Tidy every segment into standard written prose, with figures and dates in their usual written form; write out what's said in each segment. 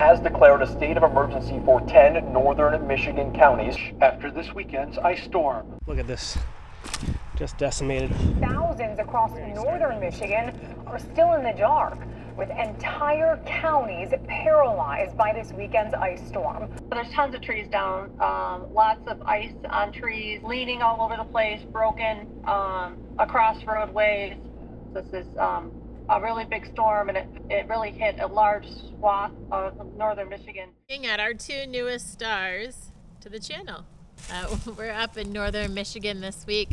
has declared a state of emergency for 10 northern Michigan counties after this weekend's ice storm. Look at this, just decimated. Thousands across northern Michigan are still in the dark, with entire counties paralyzed by this weekend's ice storm. There's tons of trees down, lots of ice on trees, leaning all over the place, broken across roadways. This is a really big storm, and it really hit a large swath of northern Michigan. Looking at our two newest stars to the channel. We're up in northern Michigan this week,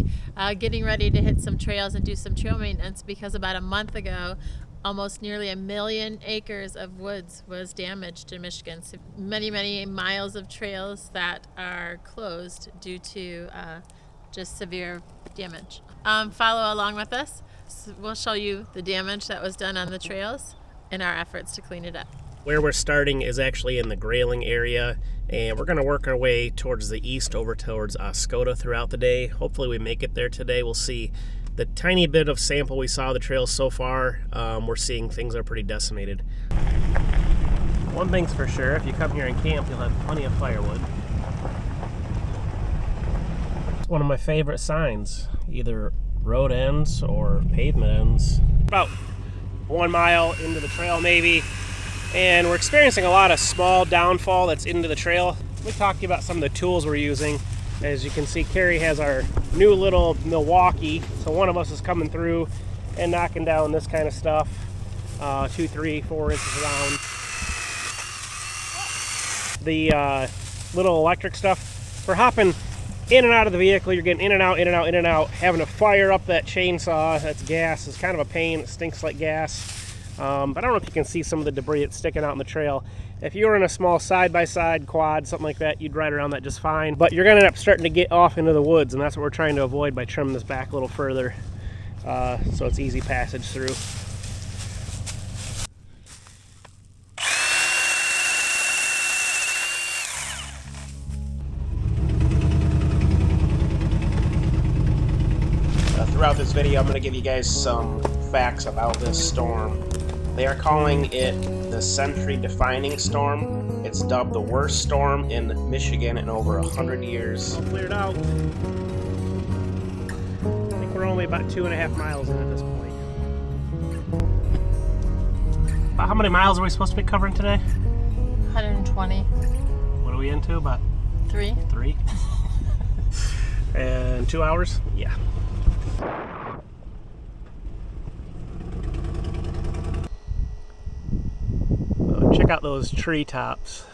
getting ready to hit some trails and do some trail maintenance, because about a month ago, almost nearly 1 million acres of woods was damaged in Michigan. So many miles of trails that are closed due to just severe damage. Follow along with us. So we'll show you the damage that was done on the trails and our efforts to clean it up. Where we're starting is actually in the Grayling area, and we're going to work our way towards the east over towards Oscoda throughout the day. Hopefully we make it there today. We'll see. The tiny bit of sample we saw of the trails so far, we're seeing things are pretty decimated. One thing's for sure, if you come here and camp, you'll have plenty of firewood. It's one of my favorite signs, either road ends or pavement ends. About 1 mile into the trail maybe, and we're experiencing a lot of small downfall that's into the trail. Let me talk to you about some of the tools we're using. As you can see, Carrie has our new little Milwaukee, so one of us is coming through and knocking down this kind of stuff, 2, 3, 4 inches around. The little electric stuff, for hopping in and out of the vehicle, you're getting in and out, in and out, in and out. Having to fire up that chainsaw, that's gas, is kind of a pain. It stinks like gas. But I don't know if you can see some of the debris that's sticking out in the trail. If you were in a small side-by-side quad, something like that, you'd ride around that just fine. But you're going to end up starting to get off into the woods, and that's what we're trying to avoid by trimming this back a little further, so it's easy passage through. Throughout this video, I'm going to give you guys some facts about this storm. They are calling it the century-defining storm. It's dubbed the worst storm in Michigan in over 100 years. Cleared out. I think we're only about 2.5 miles in at this point. How many miles are we supposed to be covering today? 120. What are we into? About 3. 3? And 2 hours? Yeah. Check out those tree tops.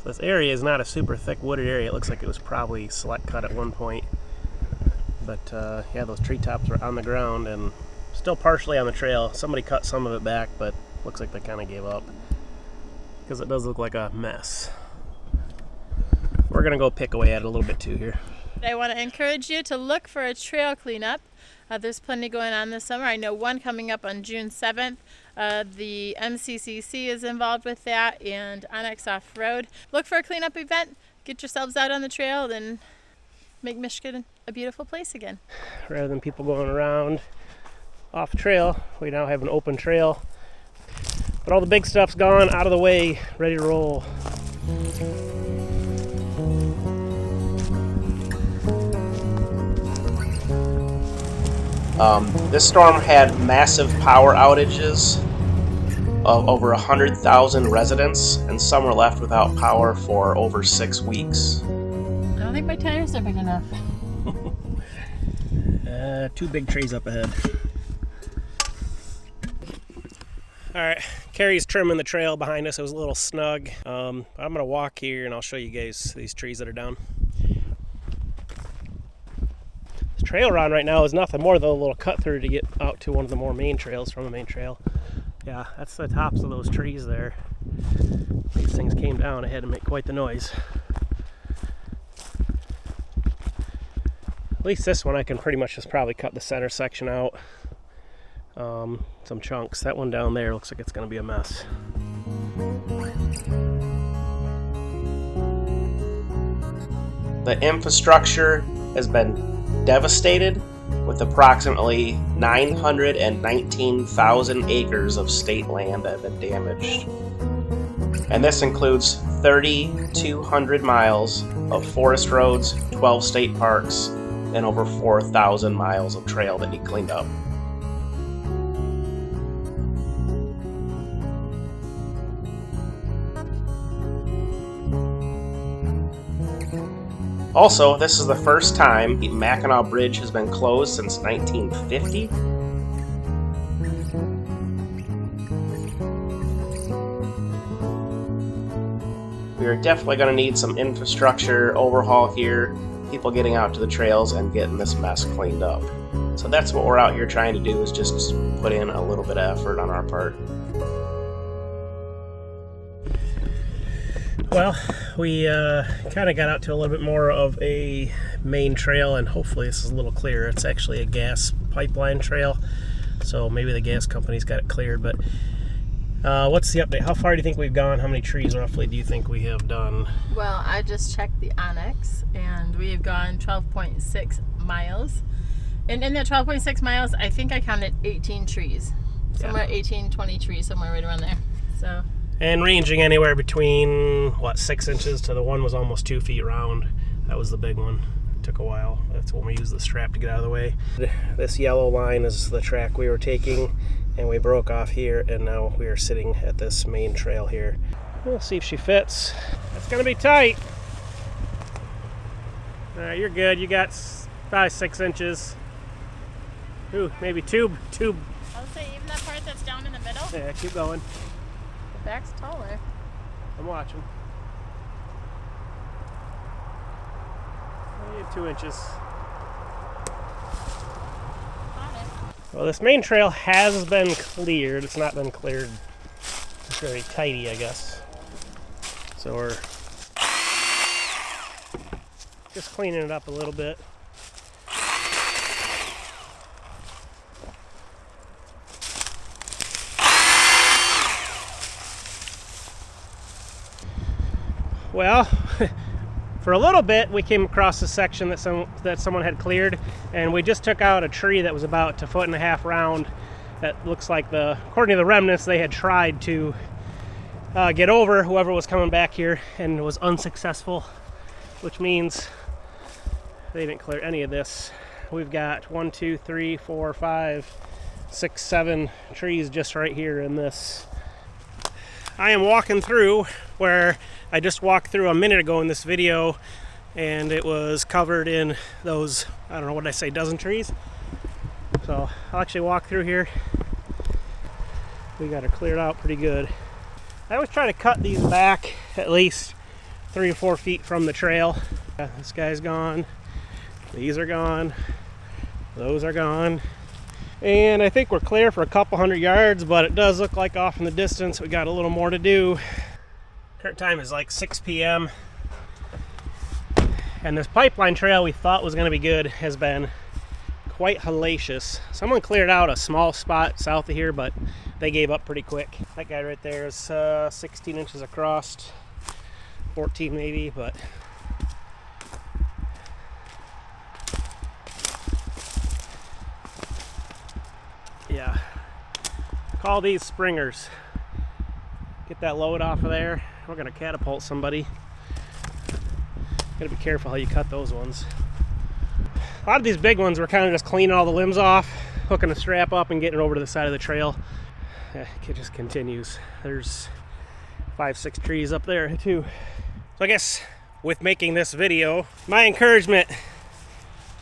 So this area is not a super thick wooded area. It looks like it was probably select cut at one point. But yeah, those tree tops are on the ground and still partially on the trail. Somebody cut some of it back, but looks like they kind of gave up, because it does look like a mess. We're gonna go pick away at it a little bit too here. I want to encourage you to look for a trail cleanup. There's plenty going on this summer. I know one coming up on June 7th. The MCCC is involved with that, and Onyx Off-Road. Look for a cleanup event. Get yourselves out on the trail and make Michigan a beautiful place again. Rather than people going around off trail, we now have an open trail. But all the big stuff's gone, out of the way, ready to roll. This storm had massive power outages of over 100,000 residents, and some were left without power for over 6 weeks. I don't think my tires are big enough. 2 big trees up ahead. Alright, Carrie's trimming the trail behind us. It was a little snug. I'm going to walk here and I'll show you guys these trees that are down. Trail run right now is nothing more than a little cut through to get out to one of the more main trails from the main trail. Yeah, that's the tops of those trees there. These things came down, it had to make quite the noise. At least this one I can pretty much just probably cut the center section out. Some chunks. That one down there looks like it's going to be a mess. The infrastructure has been devastated, with approximately 919,000 acres of state land that have been damaged. And this includes 3,200 miles of forest roads, 12 state parks, and over 4,000 miles of trail that need cleaned up. Also, this is the first time the Mackinac Bridge has been closed since 1950. We are definitely going to need some infrastructure overhaul here, people getting out to the trails and getting this mess cleaned up. So that's what we're out here trying to do, is just put in a little bit of effort on our part. Well, we kind of got out to a little bit more of a main trail, and hopefully this is a little clearer. It's actually a gas pipeline trail, so maybe the gas company's got it cleared. But what's the update? How far do you think we've gone? How many trees roughly do you think we have done? Well, I just checked the Onyx, and we've gone 12.6 miles. And in that 12.6 miles, I think I counted 18 trees. Somewhere 18, 20 trees, somewhere right around there. So. And ranging anywhere between, 6 inches to the one was almost 2 feet round. That was the big one. It took a while. That's when we used the strap to get out of the way. This yellow line is the track we were taking, and we broke off here, and now we are sitting at this main trail here. We'll see if she fits. It's gonna be tight. All right, you're good. You got 5-6 inches. Ooh, maybe tube. I'll say even that part that's down in the middle. Yeah, keep going. The back's taller. I'm watching. Maybe 2 inches. Well, this main trail has been cleared. It's not been cleared. It's very tidy, I guess. So we're just cleaning it up a little bit. Well, for a little bit, we came across a section that someone had cleared, and we just took out a tree that was about 1.5 feet round. That looks like, according to the remnants, they had tried to get over whoever was coming back here, and was unsuccessful, which means they didn't clear any of this. We've got 1, 2, 3, 4, 5, 6, 7 trees just right here in this. I am walking through where I just walked through a minute ago in this video, and it was covered in those, I don't know, what did I say, dozen trees? So I'll actually walk through here. We got it cleared out pretty good. I always try to cut these back at least 3 or 4 feet from the trail. This guy's gone. These are gone. Those are gone. And I think we're clear for a couple hundred yards, but it does look like off in the distance we got a little more to do. Current time is like 6 p.m. And this pipeline trail we thought was going to be good has been quite hellacious. Someone cleared out a small spot south of here, but they gave up pretty quick. That guy right there is 16 inches across, 14 maybe, but yeah. Call these springers. Get that load off of there. We're gonna catapult somebody. Gotta be careful how you cut those ones. A lot of these big ones, we're kind of just cleaning all the limbs off, hooking the strap up and getting it over to the side of the trail. It just continues. There's 5-6 trees up there too. So I guess with making this video, my encouragement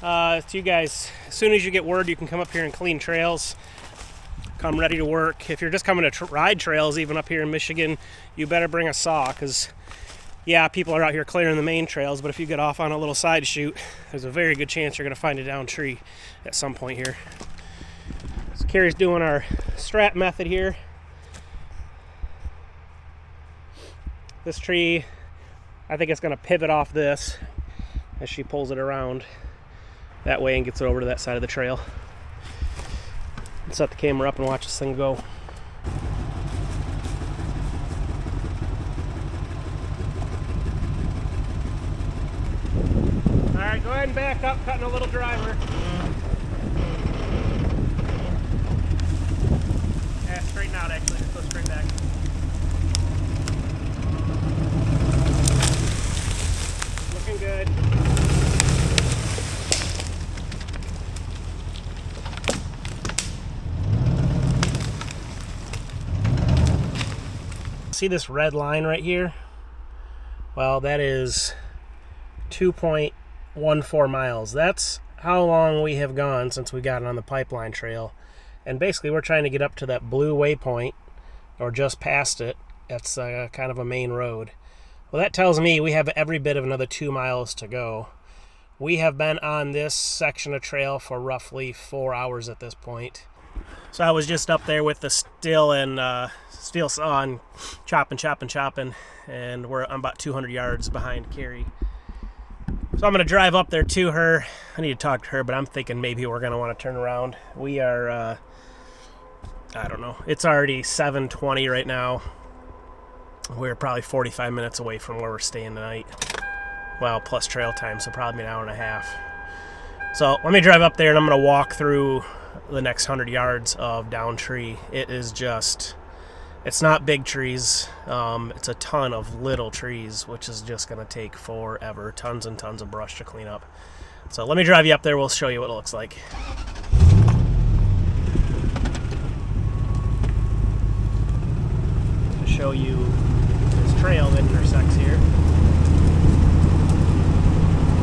to you guys, as soon as you get word you can come up here and clean trails, come ready to work. If you're just coming to ride trails, even up here in Michigan, you better bring a saw, because yeah, people are out here clearing the main trails, but if you get off on a little side shoot, there's a very good chance you're going to find a downed tree at some point here. So Carrie's doing our strap method here. This tree, I think it's going to pivot off this as she pulls it around that way and gets it over to that side of the trail. Let's set the camera up and watch this thing go. Alright, go ahead and back up, cutting a little driver. Yeah, straighten out actually, just go straight back. see this red line right here? Well, that is 2.14 miles. That's how long we have gone since we got on the pipeline trail. And basically we're trying to get up to that blue waypoint, or just past it. That's kind of a main road. Well, that tells me we have every bit of another 2 miles to go. We have been on this section of trail for roughly 4 hours at this point. So I was just up there with the steel saw and chopping, and I'm about 200 yards behind Carrie. So I'm going to drive up there to her. I need to talk to her, but I'm thinking maybe we're going to want to turn around. We are, I don't know. It's already 7:20 right now. We're probably 45 minutes away from where we're staying tonight. Well, plus trail time, so probably an hour and a half. So let me drive up there, and I'm going to walk through the next 100 yards of down tree. It is just, it's not big trees. It's a ton of little trees, which is just going to take forever. Tons and tons of brush to clean up. So let me drive you up there. We'll show you what it looks like. To show you this trail that intersects here.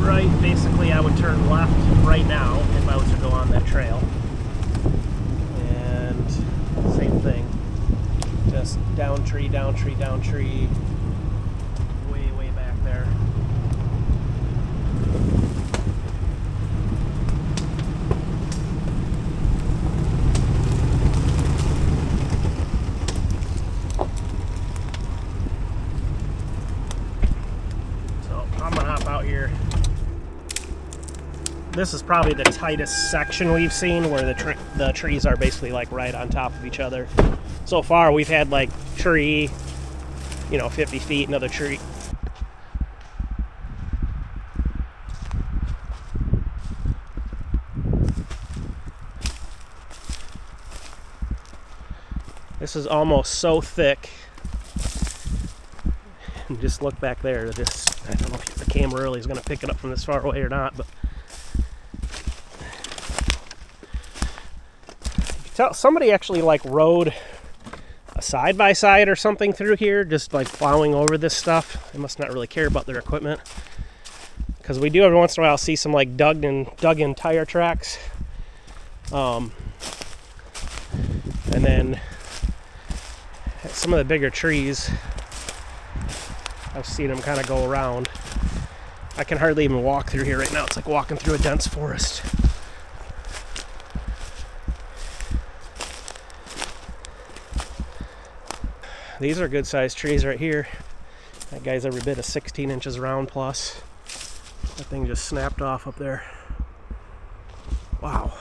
Right, basically I would turn left right now if I was to go on that trail. And same thing. Just down tree, down tree, down tree. Way, way back there. So I'm gonna hop out here. This is probably the tightest section we've seen, where the trees are basically like right on top of each other. So far we've had like tree, 50 feet, another tree. This is almost so thick. And just look back there. I don't know if the camera really is going to pick it up from this far away or not, but somebody actually like rode a side-by-side or something through here, just like plowing over this stuff. They must not really care about their equipment, because we do every once in a while see some like dug in tire tracks, and then some of the bigger trees I've seen them kind of go around. I can hardly even walk through here right now. It's like walking through a dense forest. These are good sized trees right here. That guy's every bit of 16 inches round plus. That thing just snapped off up there. Wow.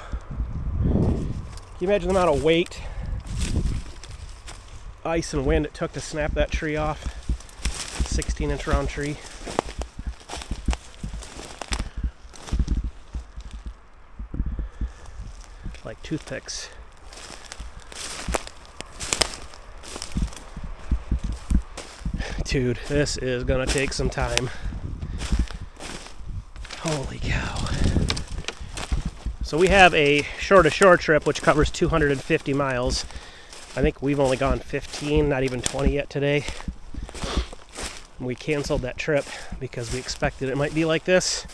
Can you imagine the amount of weight, ice and wind it took to snap that tree off? 16-inch round tree. Like toothpicks. Dude, this is gonna take some time. Holy cow. So we have a shore-to-shore trip which covers 250 miles. I think we've only gone 15, not even 20 yet today. We canceled that trip because we expected it might be like this,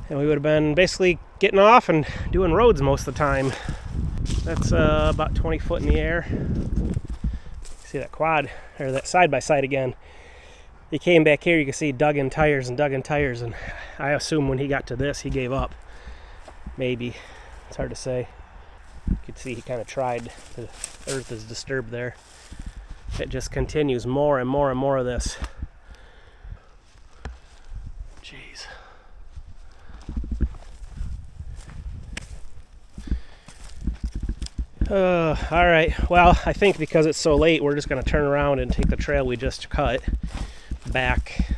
and we would have been basically getting off and doing roads most of the time. That's about 20 foot in the air. See that quad, or that side-by-side again. He came back here, you can see dug in tires, and I assume when he got to this, he gave up. Maybe. It's hard to say. You can see he kind of tried. The earth is disturbed there. It just continues more and more and more of this. Jeez. All right. Well, I think because it's so late, we're just going to turn around and take the trail we just cut back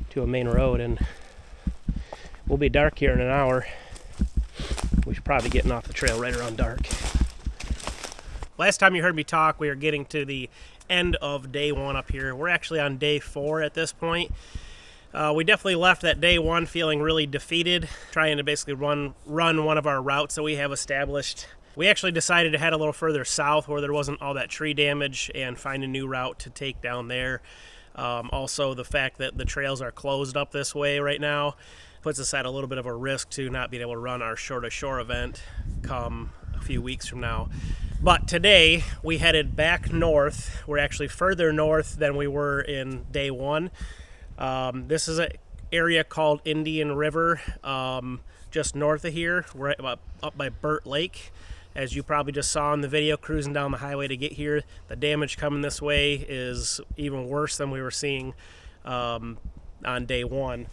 to a main road, and we'll be dark here in an hour. We should probably be getting off the trail right around dark. Last time you heard me talk, we were getting to the end of day one up here. We're actually on day 4 at this point. We definitely left that day 1 feeling really defeated, trying to basically run one of our routes that we have established We actually decided to head a little further south where there wasn't all that tree damage and find a new route to take down there. Also, the fact that the trails are closed up this way right now puts us at a little bit of a risk to not being able to run our shore to shore event come a few weeks from now. But today we headed back north. We're actually further north than we were in day one. This is an area called Indian River, just north of here. We're up by Burt Lake. As you probably just saw in the video, cruising down the highway to get here, the damage coming this way is even worse than we were seeing on day one.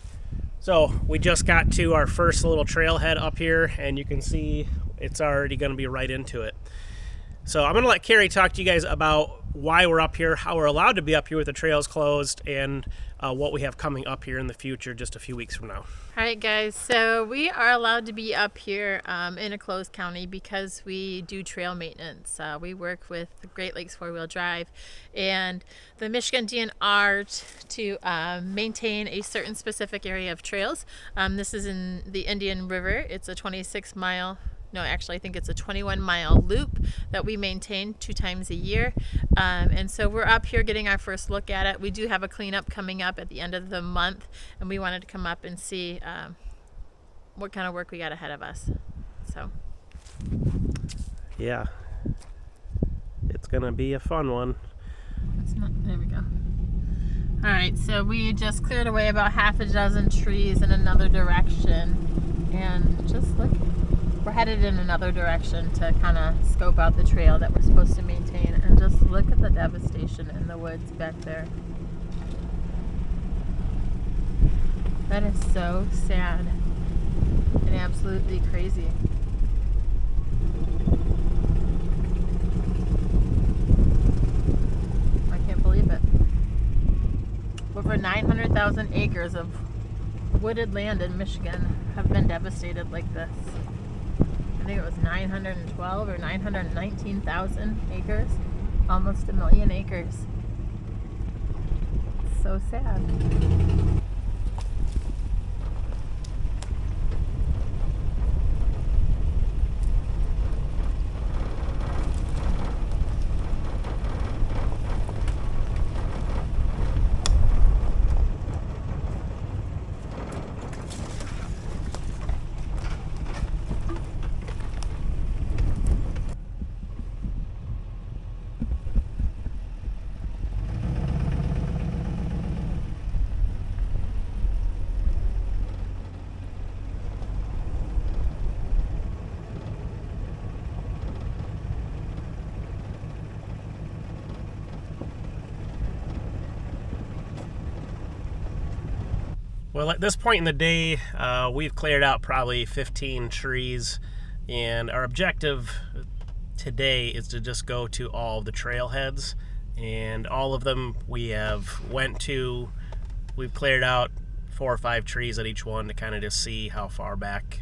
So we just got to our first little trailhead up here, and you can see it's already going to be right into it. So I'm going to let Carrie talk to you guys about why we're up here, how we're allowed to be up here with the trails closed, and what we have coming up here in the future just a few weeks from now. All right, guys, so we are allowed to be up here in a closed county because we do trail maintenance. We work with Great Lakes 4-wheel drive, and the Michigan DNR to maintain a certain specific area of trails. This is in the Indian River. It's a 26-mile, no, actually I think it's a 21-mile loop that we maintain 2 times a year. And so we're up here getting our first look at it. We do have a cleanup coming up at the end of the month, and we wanted to come up and see what kind of work we got ahead of us. So yeah, it's gonna be a fun one. There we go. All right, so we just cleared away about half a dozen trees in another direction, and just look, we're headed in another direction to kind of scope out the trail that we're supposed to maintain, and just look at the devastation in the woods back there. That is so sad and absolutely crazy. I can't believe it. Over 900,000 acres of wooded land in Michigan have been devastated like this. I think it was 912 or 919,000 acres, almost 1 million acres. So sad. Well, at this point in the day, we've cleared out probably 15 trees, and our objective today is to just go to all of the trailheads, and all of them we have went to. We've cleared out 4 or 5 trees at each one to kind of just see how far back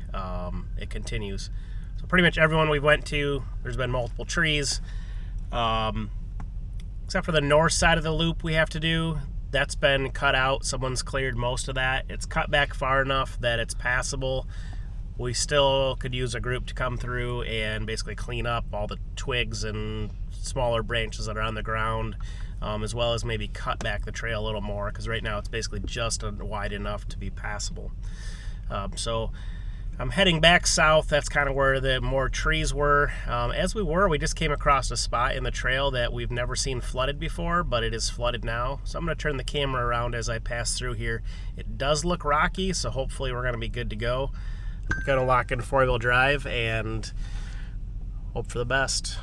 it continues. So pretty much everyone we went to, there's been multiple trees, except for the north side of the loop we have to do. That's been cut out. Someone's cleared most of that. It's cut back far enough that it's passable. We still could use a group to come through and basically clean up all the twigs and smaller branches that are on the ground, as well as maybe cut back the trail a little more, because right now it's basically just wide enough to be passable. So I'm heading back south. That's kind of where the more trees were. We just came across a spot in the trail that we've never seen flooded before, but it is flooded now. So I'm going to turn the camera around as I pass through here. It does look rocky, so hopefully we're going to be good to go. I'm going to lock in 4-wheel drive and hope for the best.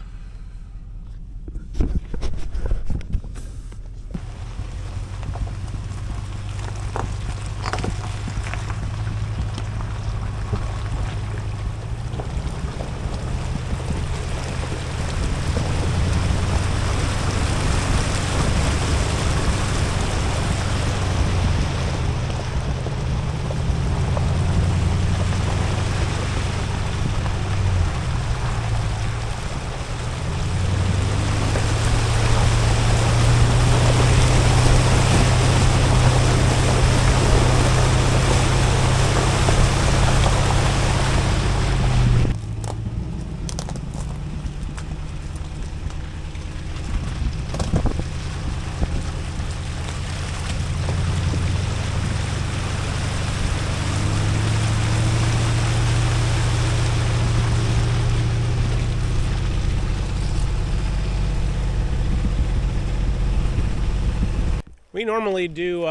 We normally do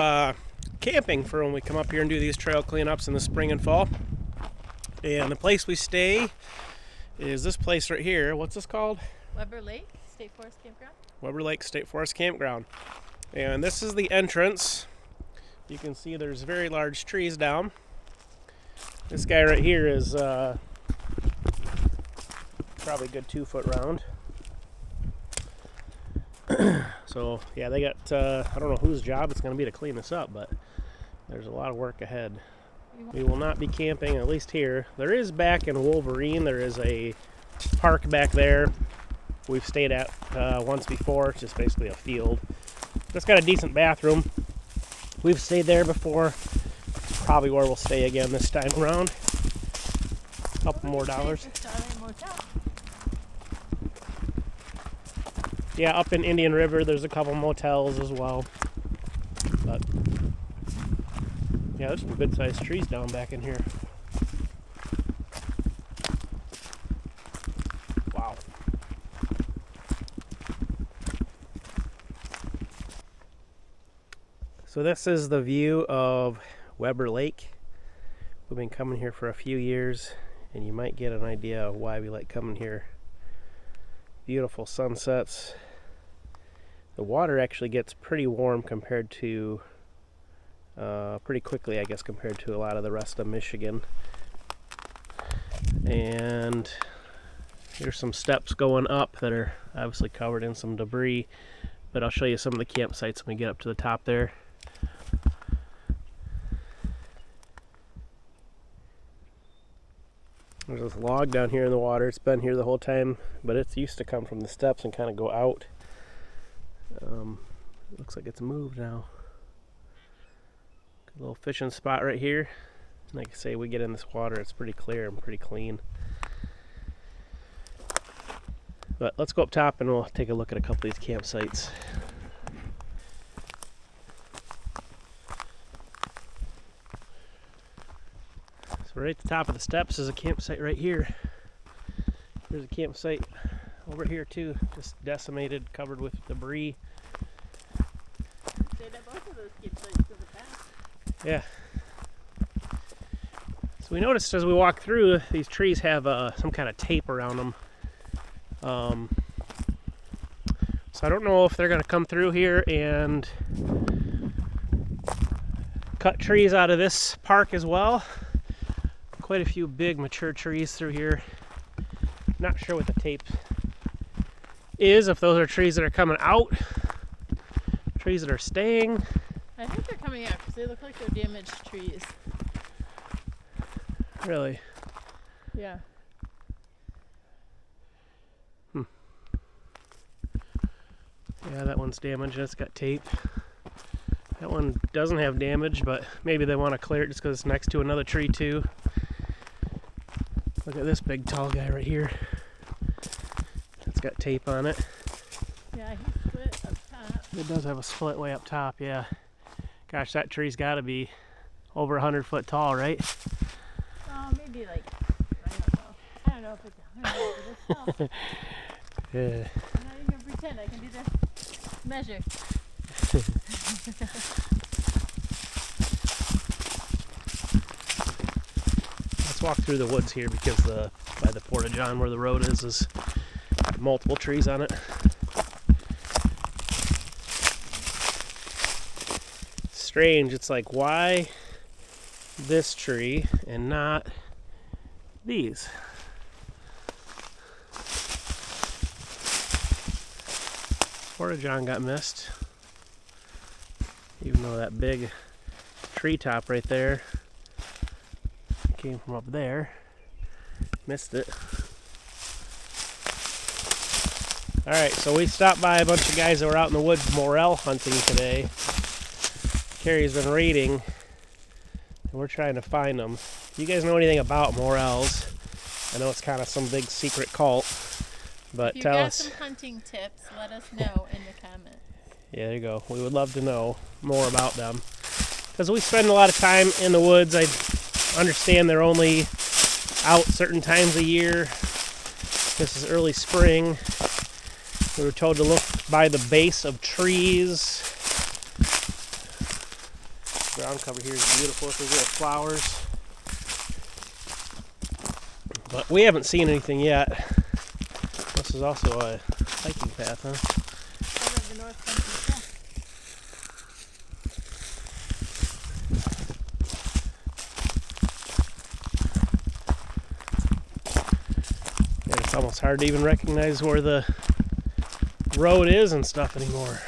camping for when we come up here and do these trail cleanups in the spring and fall. And the place we stay is this place right here. What's this called? Weber Lake State Forest Campground. Weber Lake State Forest Campground. And this is the entrance. You can see there's very large trees down. This guy right here is probably a good 2 foot round. So yeah, they got, I don't know whose job it's going to be to clean this up, but there's a lot of work ahead. We will not be camping, at least here. There is back in Wolverine, there is a park back there we've stayed at once before. It's just basically a field. It's got a decent bathroom. We've stayed there before. Probably where we'll stay again this time around. A couple more dollars. Yeah, up in Indian River, there's a couple motels as well. But yeah, there's some good-sized trees down back in here. Wow. So this is the view of Weber Lake. We've been coming here for a few years, and you might get an idea of why we like coming here. Beautiful sunsets. The water actually gets pretty warm compared to, pretty quickly I guess, compared to a lot of the rest of Michigan. And here's some steps going up that are obviously covered in some debris, but I'll show you some of the campsites when we get up to the top there. There's this log down here in the water. It's been here the whole time, but it's used to come from the steps and kind of go out. Looks like it's moved now. Good little fishing spot right here. Like I say, we get in this water, it's pretty clear and pretty clean. But let's go up top and we'll take a look at a couple of these campsites. So right at the top of the steps is a campsite right here. There's a campsite over here too, just decimated, covered with debris. Both of those campsites to the back. Yeah. So we noticed as we walk through, these trees have some kind of tape around them. So I don't know if they're going to come through here and cut trees out of this park as well. Quite a few big mature trees through here. Not sure what the tape is, if those are trees that are coming out, trees that are staying. I think they're coming out because they look like they're damaged trees. Really? Yeah. Yeah, that one's damaged. It's got tape. That one doesn't have damage, but maybe they want to clear it just because it's next to another tree too. Look at this big tall guy right here. It's got tape on it. Yeah, he's split up top. It does have a split way up top, yeah. Gosh, that tree's got to be over 100 foot tall, right? Oh, maybe like, I don't know if it's 100, but it's tall. Yeah. I'm not even going to pretend I can do the measure. Let's walk through the woods here because by the Porta John where the road is multiple trees on it. Strange, it's like, why this tree and not these? Porta John got missed, even though that big treetop right there came from up there. Missed it. Alright, so we stopped by a bunch of guys that were out in the woods morel hunting today. Carrie's been raiding, and we're trying to find them. If you guys know anything about morels, I know it's kind of some big secret cult, but if tell you got us. some hunting tips, let us know in the comments. Yeah, there you go. We would love to know more about them. Because we spend a lot of time in the woods. I understand they're only out certain times a year. This is early spring. We were told to look by the base of trees. ground cover here is beautiful with those little flowers. But we haven't seen anything yet. This is also a hiking path, huh? The North Country Trail. And it's almost hard to even recognize where the road is and stuff anymore.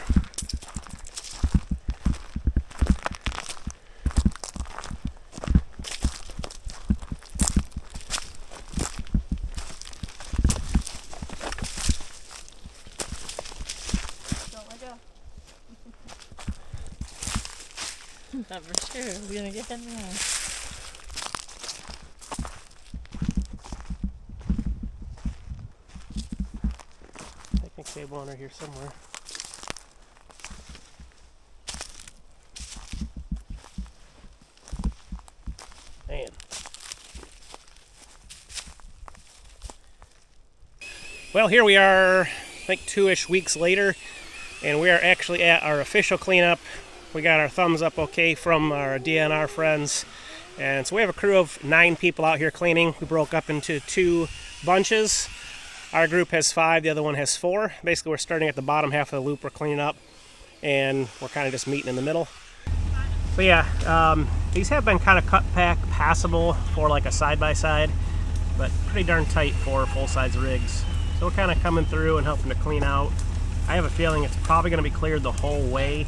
Not for sure. We're gonna get in there. Picnic table under here somewhere. Man. Well, here we are, I think 2-ish weeks later, and we are actually at our official cleanup. We got our thumbs up okay from our DNR friends. And so we have a crew of 9 people out here cleaning. We broke up into 2 bunches. Our group has 5, the other one has 4. Basically, we're starting at the bottom half of the loop we're cleaning up, and we're kind of just meeting in the middle. But yeah, these have been kind of cut back passable for like a side-by-side, but pretty darn tight for full-size rigs. So we're kind of coming through and helping to clean out. I have a feeling it's probably going to be cleared the whole way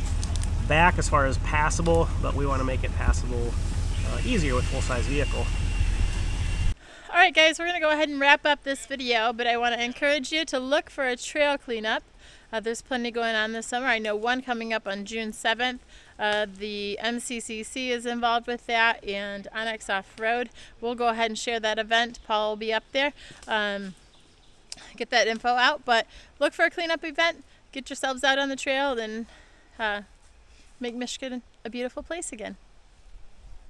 back as far as passable, but we want to make it passable easier with full-size vehicle. All right, guys, we're going to go ahead and wrap up this video, but I want to encourage you to look for a trail cleanup. There's plenty going on this summer. I know one coming up on June 7th. The MCCC is involved with that, and Onyx Off-Road. We'll go ahead and share that event. Paul will be up there. Get that info out, but look for a cleanup event. Get yourselves out on the trail and make Michigan a beautiful place again.